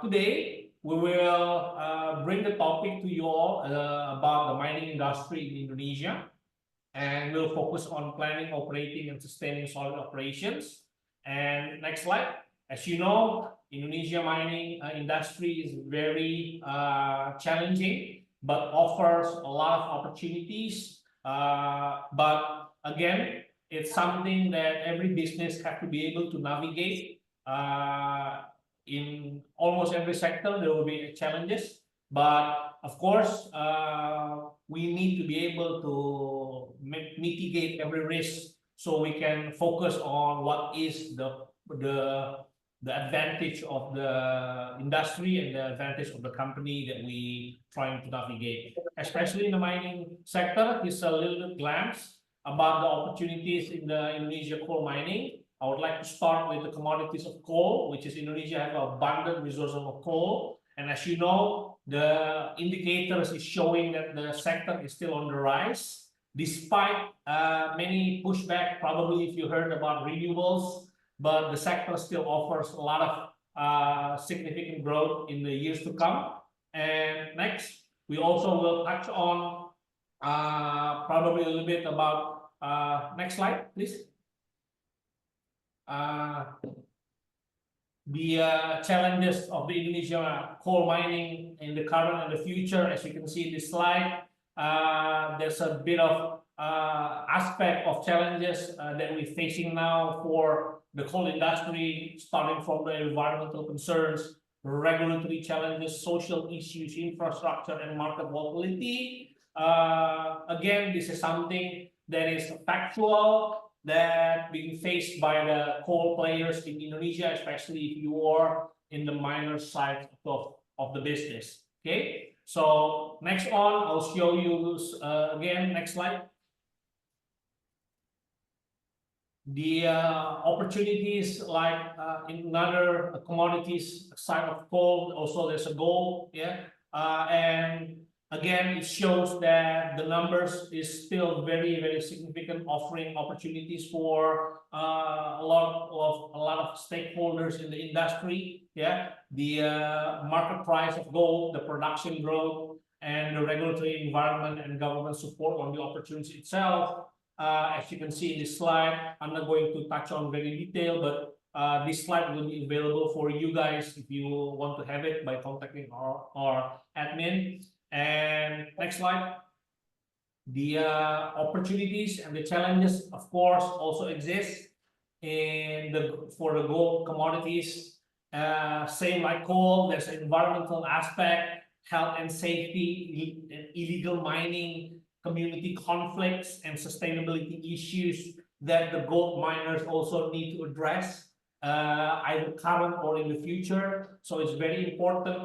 Today we will bring the topic to you all about the mining industry in Indonesia, and we'll focus on planning, operating, and sustaining solid operations. And next slide. As you know, Indonesia mining industry is very challenging, but offers a lot of opportunities. But again, it's something that every business has to be able to navigate. In almost every sector, there will be challenges, but of course, we need to be able to mitigate every risk so we can focus on what is the advantage of the industry and the advantage of the company that we trying to navigate. Especially in the mining sector, here's a little bit glance about the opportunities in the Indonesia coal mining. I would like to start with the commodities of coal, which is Indonesia has abundant resources of coal. And as you know, the indicators is showing that the sector is still on the rise, despite many pushback, probably if you heard about renewables, but the sector still offers a lot of significant growth in the years to come. And next, we also will touch on probably a little bit about, next slide, please. The challenges of the Indonesia coal mining in the current and the future. As you can see in this slide, there's a bit of aspect of challenges that we're facing now for the coal industry, starting from the environmental concerns, regulatory challenges, social issues, infrastructure, and market volatility. Again, this is something that is factual, that being faced by the coal players in Indonesia, especially if you are in the miner side of the business. Okay, so next on, I'll show you again, next slide. The opportunities like in other commodities side of coal, also there's a gold, yeah, and again, it shows that the numbers is still very, very significant, offering opportunities for a lot of stakeholders in the industry. Yeah, the market price of gold, the production growth, and the regulatory environment and government support on the opportunity itself. As you can see in this slide, I'm not going to touch on very detail, but this slide will be available for you guys if you want to have it by contacting our admin. And next slide. The opportunities and the challenges, of course, also exist for the gold commodities. Same like coal, there's an environmental aspect, health and safety, illegal mining, community conflicts, and sustainability issues that the gold miners also need to address, either current or in the future. So it's very important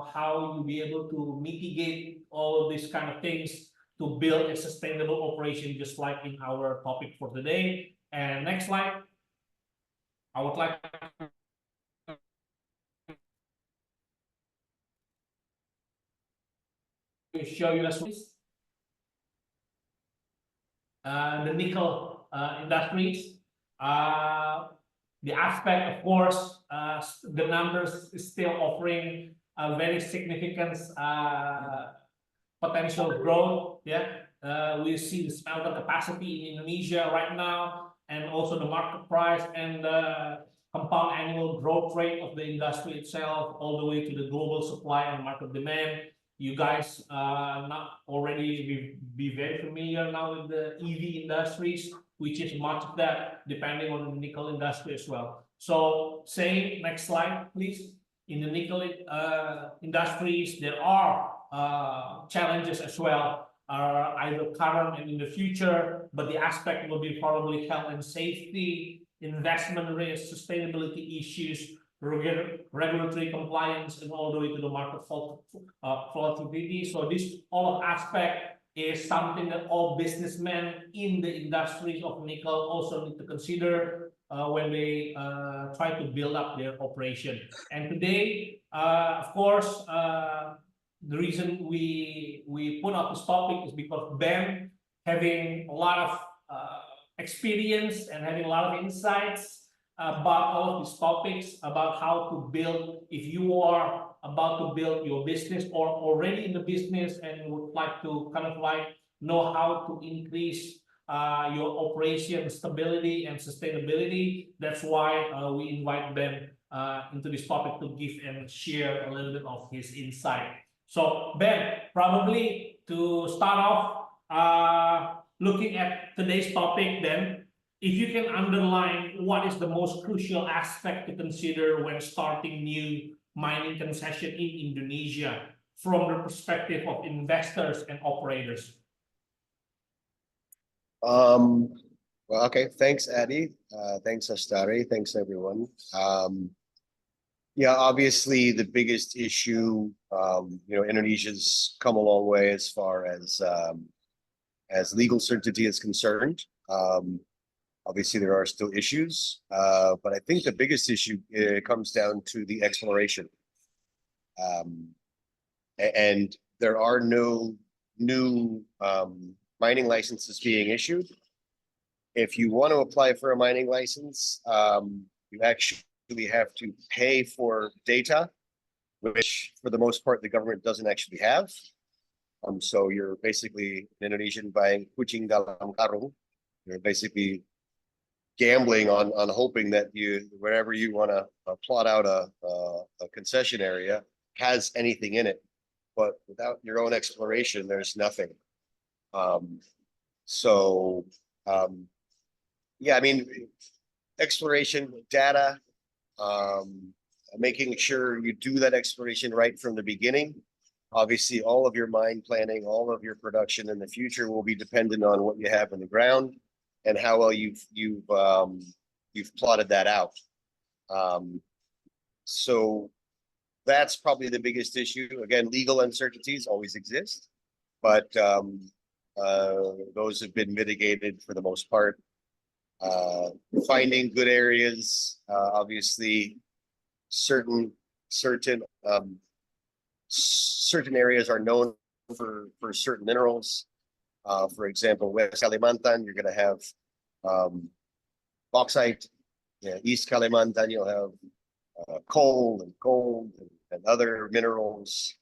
how you be able to mitigate all of these kind of things to build a sustainable operation, just like in our topic for today. And next slide. I would like to show you the nickel industries. The aspect, of course, the numbers is still offering a very significant potential growth. Yeah, we see the smelter capacity in Indonesia right now, and also the market price and the compound annual growth rate of the industry itself, all the way to the global supply and market demand. You guys not already be very familiar now with the EV industries, which is much of that depending on the nickel industry as well. So same, next slide, please. In the nickel industries, there are challenges as well, either current and in the future, but the aspect will be probably health and safety, investment risk, sustainability issues, regulatory compliance, and all the way to the market volatility. So this all aspect is something that all businessmen in the industries of nickel also need to consider when they try to build up their operation. And today, of course, the reason we put up this topic is because Ben, having a lot of experience and having a lot of insights, about all of these topics, about how to build, if you are about to build your business or already in the business and would like to kind of like know how to increase your operation stability and sustainability. That's why we invite Ben into this topic to give and share a little bit of his insight. So Ben, probably to start off, looking at today's topic, then, if you can underline what is the most crucial aspect to consider when starting new mining concession in Indonesia from the perspective of investors and operators. Well, okay. Thanks, Addy. Thanks, Astari. Thanks, everyone. Yeah, obviously the biggest issue, Indonesia's come a long way as far as legal certainty is concerned. Obviously, there are still issues, but I think the biggest issue comes down to the exploration. And there are no new mining licenses being issued. If you want to apply for a mining license, you actually have to pay for data, which for the most part, the government doesn't actually have. So you're basically an Indonesian buying kucing dalam karung. You're basically gambling on hoping that wherever you want to plot out a concession area has anything in it, but without your own exploration, there's nothing. Yeah, I mean, exploration data, making sure you do that exploration right from the beginning. Obviously, all of your mine planning, all of your production in the future will be dependent on what you have in the ground and how well you've plotted that out. So that's probably the biggest issue. Again, legal uncertainties always exist, but those have been mitigated for the most part. Finding good areas, obviously, certain areas are known for certain minerals. For example, West Kalimantan, you're going to have bauxite. Yeah, East Kalimantan, you'll have coal and gold and other minerals.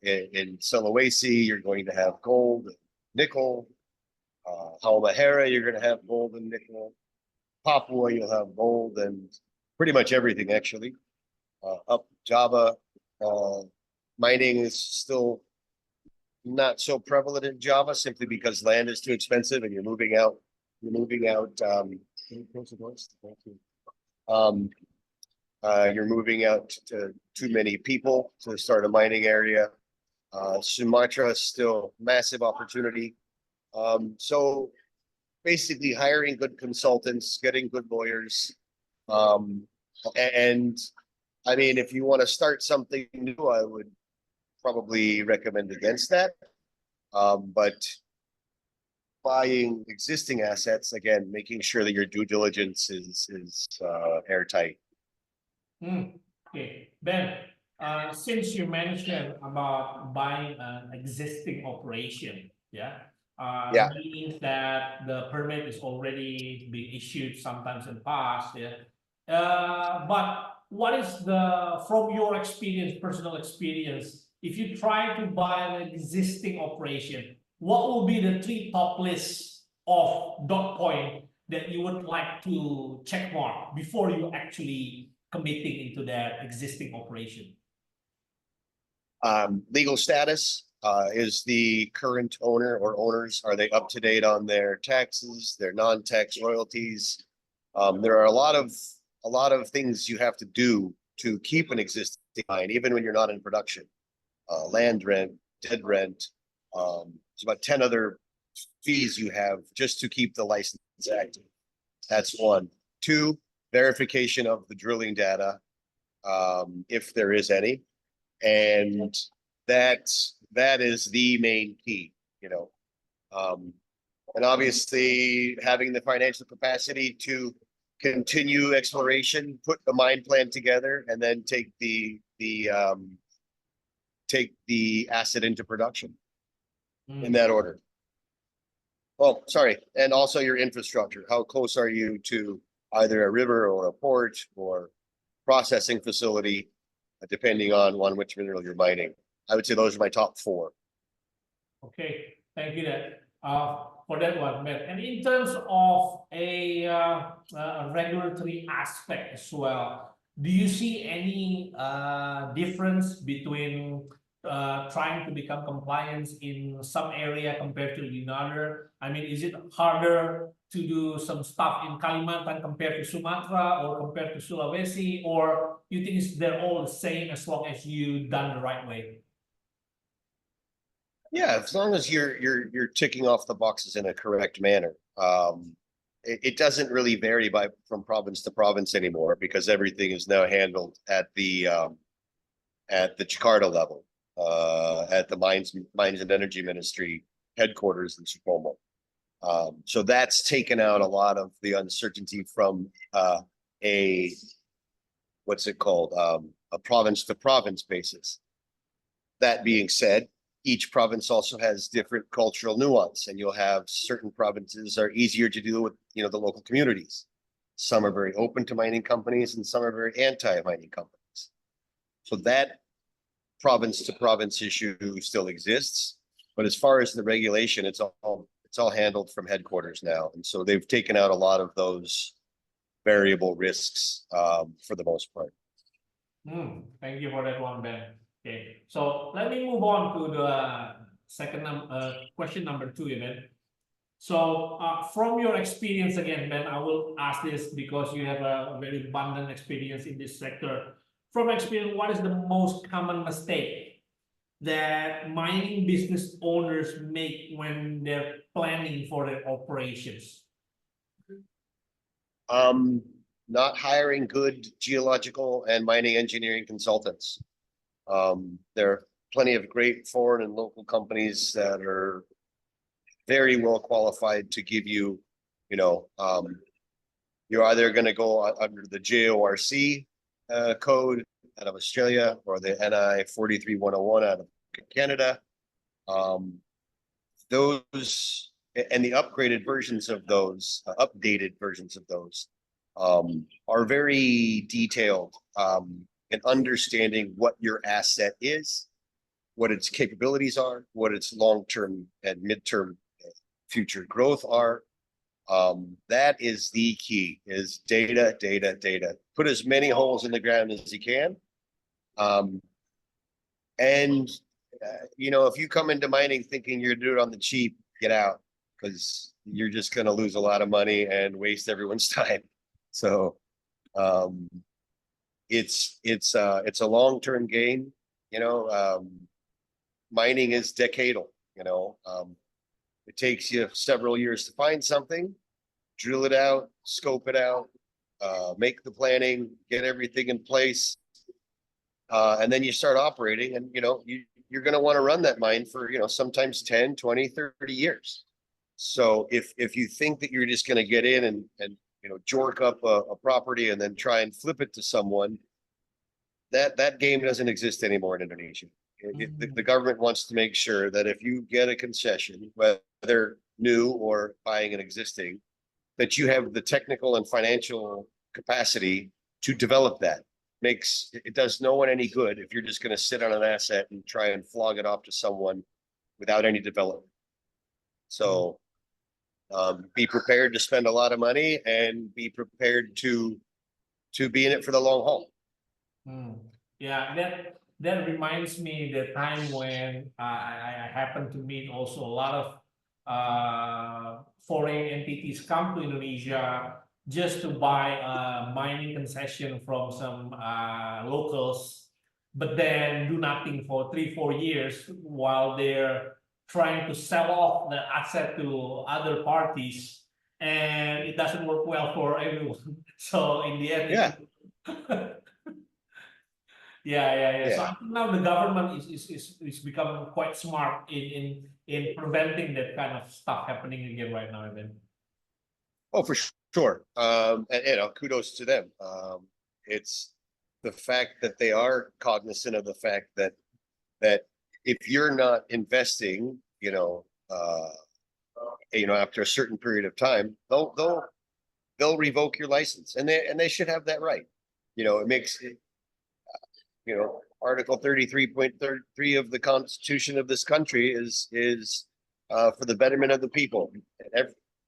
In Sulawesi, you're going to have gold, nickel. Halmahera, you're going to have gold and nickel. Papua, you'll have gold and pretty much everything, actually. Up Java, mining is still not so prevalent in Java simply because land is too expensive and you're moving out. You're moving out to too many people to start a mining area. Sumatra is still massive opportunity. So basically hiring good consultants, getting good lawyers. And I mean, if you want to start something new, I would probably recommend against that. But buying existing assets, again, making sure that your due diligence is airtight. Okay, Ben, since you mentioned about buying an existing operation, Yeah. means that the permit is already being issued sometimes in the past, but what is from your experience, personal experience, if you try to buy an existing operation, what will be the 3 top lists of dot point that you would like to check mark before you actually committing into that existing operation? Legal status, is the current owner or owners, are they up to date on their taxes, their non-tax royalties? There are a lot of things you have to do to keep an existing mine, even when you're not in production. Land rent, dead rent, there's about 10 other fees you have just to keep the license active. That's 1. 2, verification of the drilling data, if there is any. And that is the main key, and obviously having the financial capacity to continue exploration, put the mine plan together, and then take the asset into production in that order. Oh, sorry. And also your infrastructure. How close are you to either a river or a port or processing facility, depending on which mineral you're mining. I would say those are my top four. Okay, thank you for that one, Ben. And in terms of a regulatory aspect as well, do you see any difference between trying to become compliant in some area compared to another? I mean, is it harder to do some stuff in Kalimantan compared to Sumatra or compared to Sulawesi, or you think they're all the same as long as you done the right way? Yeah, as long as you're ticking off the boxes in a correct manner. It doesn't really vary from province to province anymore because everything is now handled at the Jakarta level, at the Mines and Energy Ministry headquarters in Supomo. So that's taken out a lot of the uncertainty from a what's it called, a province to province basis. That being said, each province also has different cultural nuance, and you'll have certain provinces are easier to deal with, the local communities. Some are very open to mining companies and some are very anti-mining companies. So that province to province issue still exists, but as far as the regulation, it's all handled from headquarters now. And so they've taken out a lot of those variable risks for the most part. Thank you for that one, Ben. Okay, so let me move on to the second question number 2, Ben. So from your experience again, Ben, I will ask this because you have a very abundant experience in this sector. From experience, what is the most common mistake that mining business owners make when they're planning for their operations? Not hiring good geological and mining engineering consultants. There are plenty of great foreign and local companies that are very well qualified to give you, you're either going to go under the JORC code out of Australia or the NI 43101 out of Canada. Those and the upgraded versions of those, updated versions of those, are very detailed in understanding what your asset is, what its capabilities are, what its long-term and mid-term future growth are. That is the key, is data, data, data. Put as many holes in the ground as you can. If you come into mining thinking you're gonna do it on the cheap, get out, because you're just going to lose a lot of money and waste everyone's time. So it's a long-term game. Mining is decadal. It takes you several years to find something, drill it out, scope it out, make the planning, get everything in place, and then you start operating. And you're going to want to run that mine for sometimes 10, 20, 30 years. So if you think that you're just going to get in and jork up a property and then try and flip it to someone, that game doesn't exist anymore in Indonesia. The government wants to make sure that if you get a concession, whether new or buying an existing, that you have the technical and financial capacity to develop that. It does no one any good if you're just going to sit on an asset and try and flog it off to someone without any development. So be prepared to spend a lot of money and be prepared to be in it for the long haul. Yeah, that reminds me the time when I happened to meet also a lot of foreign entities come to Indonesia just to buy a mining concession from some locals, but then do nothing for 3-4 years while they're trying to sell off the asset to other parties, and it doesn't work well for everyone. So in the end, Yeah. Yeah. So I think now the government is becoming quite smart in preventing that kind of stuff happening again right now, even. Oh, for sure. And kudos to them. It's the fact that they are cognizant of the fact that if you're not investing, after a certain period of time, they'll they'll revoke your license, and they should have that right. You know, it makes it, you know, Article 33.33 of the Constitution of this country is for the betterment of the people.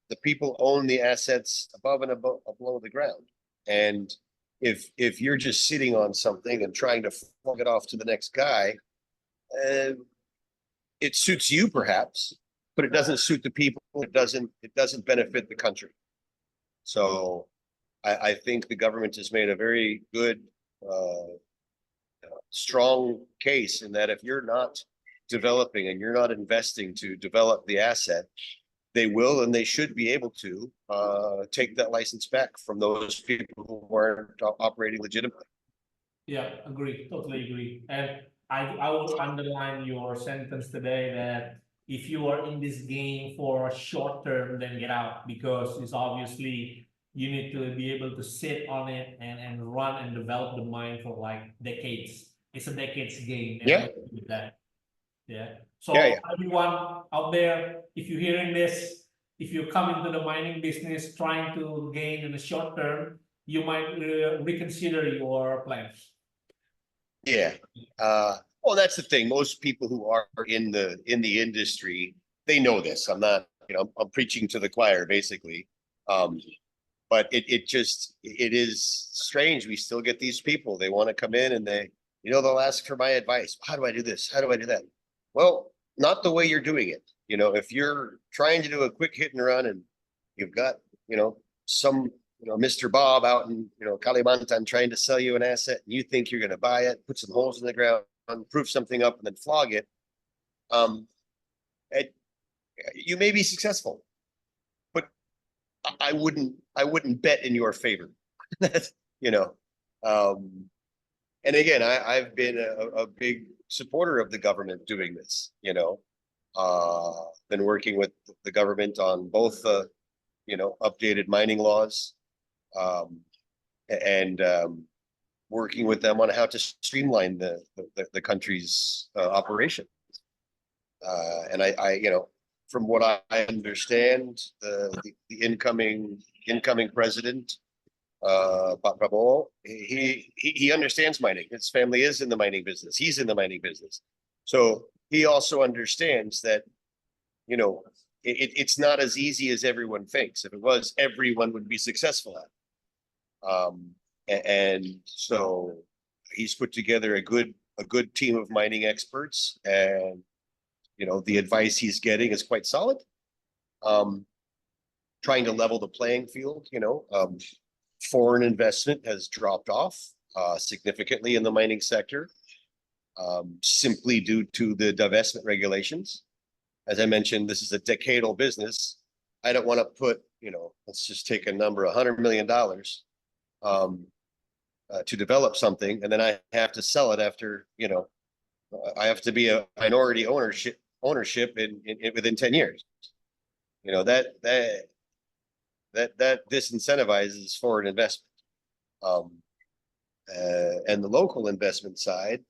The people own the assets above and above below the ground. And if you're just sitting on something and trying to flog it off to the next guy, it suits you perhaps, but it doesn't suit the people. It doesn't benefit the country. So I think the government has made a very good, strong case in that if you're not developing and you're not investing to develop the asset, they will and they should be able to take that license back from those people who weren't operating legitimately. Yeah, agree, totally agree. And I will underline your sentence today that if you are in this game for a short term, then get out, because it's obviously you need to be able to sit on it and run and develop the mind for like decades. It's a decades game, and Yeah. I agree with that. Yeah. So Yeah. everyone out there, if you're hearing this, if you come into the mining business trying to gain in the short term, you might reconsider your plans. Yeah. Well, that's the thing. Most people who are in the industry, they know this. I'm not, you know, I'm preaching to the choir basically. But it is strange. We still get these people. They want to come in and they'll ask for my advice. How do I do this? How do I do that? Well, not the way you're doing it. You know, if you're trying to do a quick hit and run and you've got, some, Mr. Bob out in, Kalimantan trying to sell you an asset and you think you're going to buy it, put some holes in the ground, proof something up and then flog it. You may be successful, but I wouldn't bet in your favor. you know, and again, I've been a big supporter of the government doing this. Been working with the government on both updated mining laws, and working with them on how to streamline the country's operation. And I from what I understand, the incoming president, Prabowo, he understands mining. His family is in the mining business. He's in the mining business. So he also understands that, it's not as easy as everyone thinks. If it was, everyone would be successful at it. And so he's put together a good team of mining experts, and the advice he's getting is quite solid. Trying to level the playing field. Foreign investment has dropped off significantly in the mining sector, simply due to the divestment regulations. As I mentioned, this is a decadal business. I don't want to put, let's just take a number, $100 million to develop something, and then I have to sell it after, I have to be a minority ownership in within 10 years. That disincentivizes foreign investment. And the local investment side,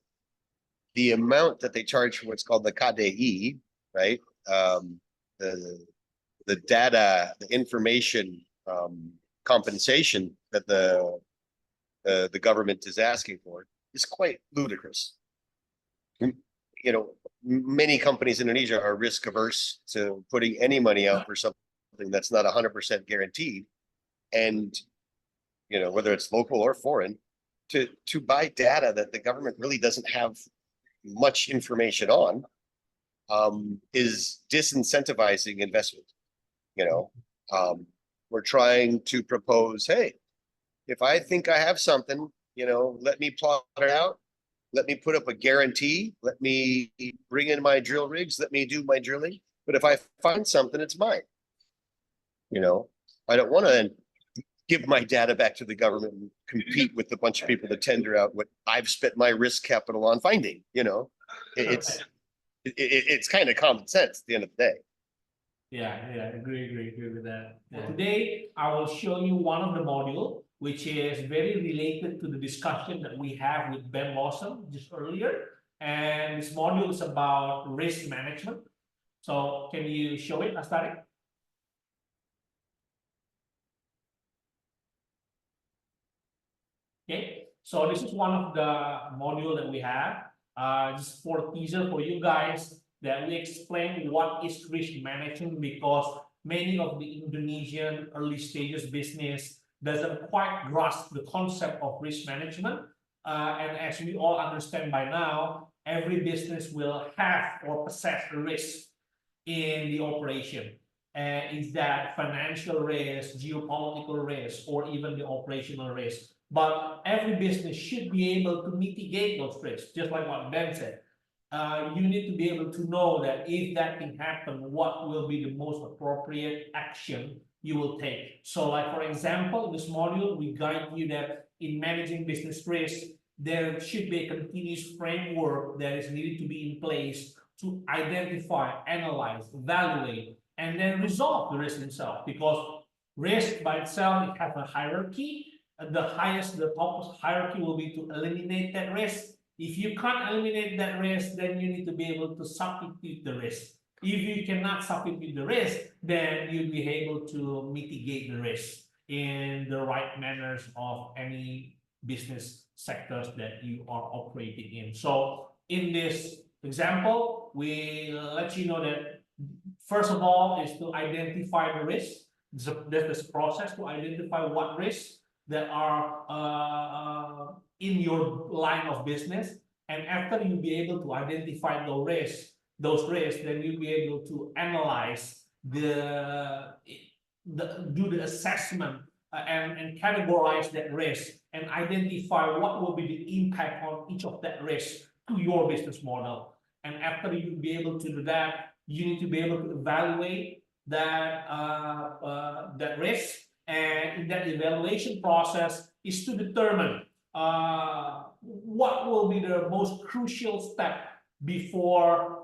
the amount that they charge for what's called the KDI, right? The data, the information compensation that the government is asking for is quite ludicrous. Many companies in Indonesia are risk averse to putting any money out for something that's not 100% guaranteed. And, whether it's local or foreign, to buy data that the government really doesn't have much information on, is disincentivizing investment. We're trying to propose, hey, if I think I have something, let me plot it out. Let me put up a guarantee. Let me bring in my drill rigs. Let me do my drilling. But if I find something, it's mine. I don't want to then give my data back to the government and compete with a bunch of people to tender out what I've spent my risk capital on finding. It's kind of common sense at the end of the day. Yeah, agree with that. Yeah. Today, I will show you one of the module, which is very related to the discussion that we have with Ben Lawson just earlier. And this module is about risk management. So can you show it, Astari? So this is one of the module that we have. Just for teaser for you guys that we explain what is risk management, because many of the Indonesian early stages business doesn't quite grasp the concept of risk management. And as we all understand by now, every business will have or possess risk in the operation. And is that financial risk, geopolitical risk, or even the operational risk? But every business should be able to mitigate those risks, just like what Ben said. You need to be able to know that if that thing happen, what will be the most appropriate action you will take. So like, for example, in this module, we guide you that in managing business risk, there should be a continuous framework that is needed to be in place to identify, analyze, evaluate, and then resolve the risk itself. Because risk by itself, it has a hierarchy. The highest, the top hierarchy will be to eliminate that risk. If you can't eliminate that risk, then you need to be able to substitute the risk. If you cannot substitute the risk, then you'll be able to mitigate the risk in the right manners of any business sectors that you are operating in. So in this example, we let you know that first of all is to identify the risk. There's this process to identify what risks that are in your line of business. And after you be able to identify those risks, then you'll be able to analyze do the assessment and categorize that risk and identify what will be the impact on each of that risk to your business model. And after you be able to do that, you need to be able to evaluate that that risk. And in that evaluation process is to determine what will be the most crucial step before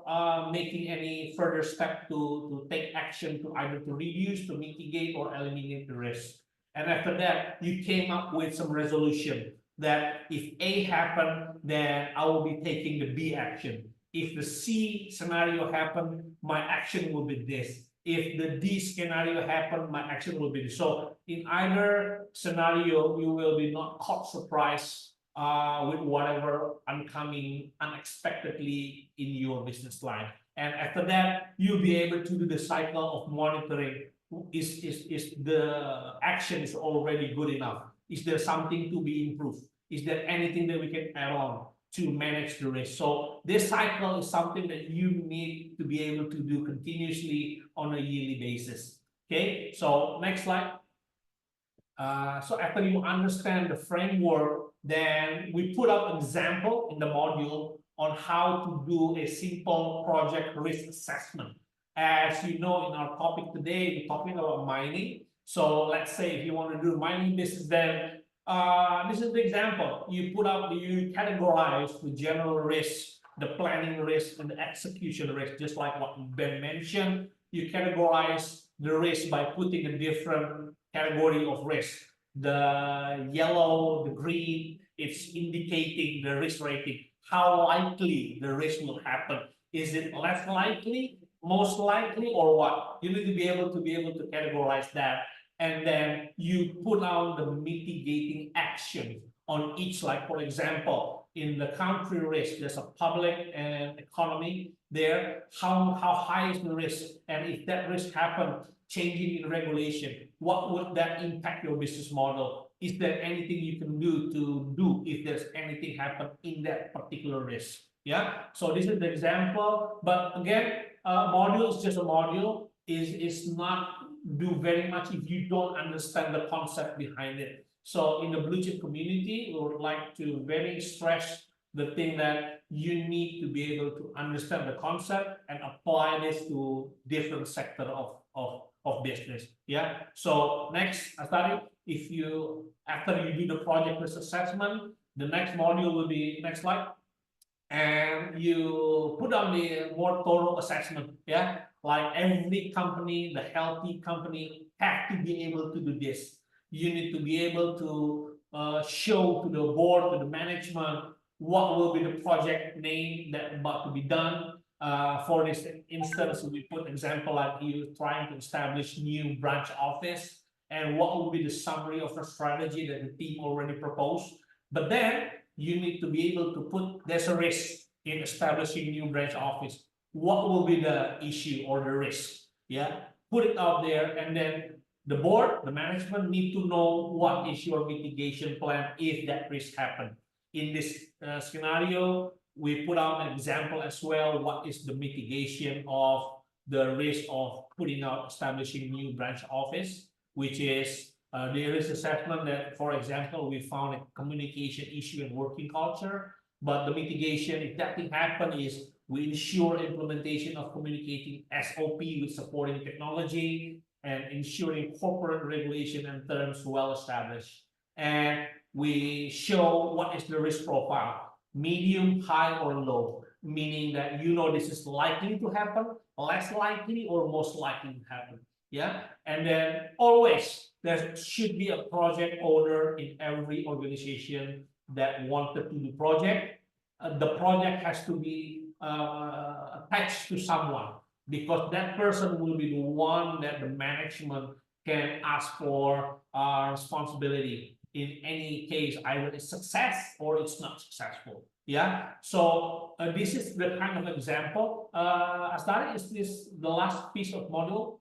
making any further step to take action to either to reduce, to mitigate, or eliminate the risk. And after that, you came up with some resolution that if A happened, then I will be taking the B action. If the C scenario happened, my action will be this. If the D scenario happened, my action will be this. So in either scenario, you will be not caught surprise with whatever oncoming unexpectedly in your business line. And after that, you'll be able to do the cycle of monitoring. Is the action is already good enough? Is there something to be improved? Is there anything that we can add on to manage the risk? So this cycle is something that you need to be able to do continuously on a yearly basis. Okay, so next slide. So after you understand the framework, then we put up an example in the module on how to do a simple project risk assessment. As you know, in our topic today, we're talking about mining. So let's say if you want to do mining business, then this is the example. You categorize the general risk, the planning risk, and the execution risk, just like what Ben mentioned. You categorize the risk by putting a different category of risk. The yellow, the green, it's indicating the risk rating, how likely the risk will happen. Is it less likely, most likely, or what? You need to be able to categorize that. And then you put out the mitigating action on each, like for example, in the country risk, there's a public and economy there. How high is the risk? And if that risk happens, changing in regulation, what would that impact your business model? Is there anything you can do if there's anything happen in that particular risk? Yeah, so this is the example. But again, module is just a module, is not do very much if you don't understand the concept behind it. So in the blue chip community, we would like to very stress the thing that you need to be able to understand the concept and apply this to different sector of business. Yeah. So next, Astari, if you after you do the project risk assessment, the next module will be next slide. And you put on the more thorough assessment. Yeah. Like every company, the healthy company have to be able to do this. You need to be able to show to the board, to the management, what will be the project name that about to be done. For this instance, we put example like you trying to establish new branch office, and what will be the summary of the strategy that the team already proposed. But then you need to be able to put, there's a risk in establishing new branch office. What will be the issue or the risk? Yeah, put it out there, and then the board, the management need to know what is your mitigation plan if that risk happen. In this scenario, we put out an example as well. What is the mitigation of the risk of putting out establishing new branch office, which is the risk assessment that, for example, we found a communication issue and working culture. But the mitigation, if that thing happen, is we ensure implementation of communicating SOP with supporting technology and ensuring corporate regulation and terms well established. And we show what is the risk profile, medium, high, or low, meaning that this is likely to happen, less likely, or most likely to happen. Yeah, and then always there should be a project owner in every organization that wanted to do project. The project has to be attached to someone, because that person will be the one that the management can ask for responsibility in any case, either it's success or it's not successful. Yeah, so this is the kind of example. Astari, is this the last piece of module,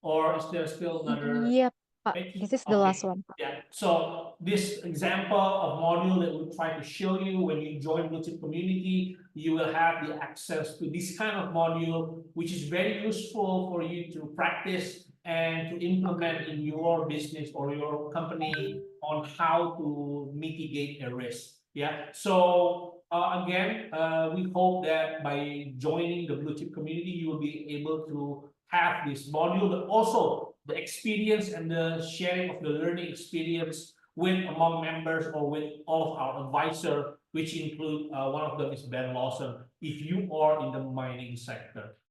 or is there still another? Yep, page? this is the last one. Yeah, so this example of module that we try to show you when you join Blue Chip community, you will have the access to this kind of module, which is very useful for you to practice and to implement in your business or your company on how to mitigate a risk. Yeah, so again, we hope that by joining the Blue Chip community, you will be able to have this module, but also the experience and the sharing of the learning experience with among members or with all of our advisors, which include one of them is Ben Lawson, if you are in the mining sector.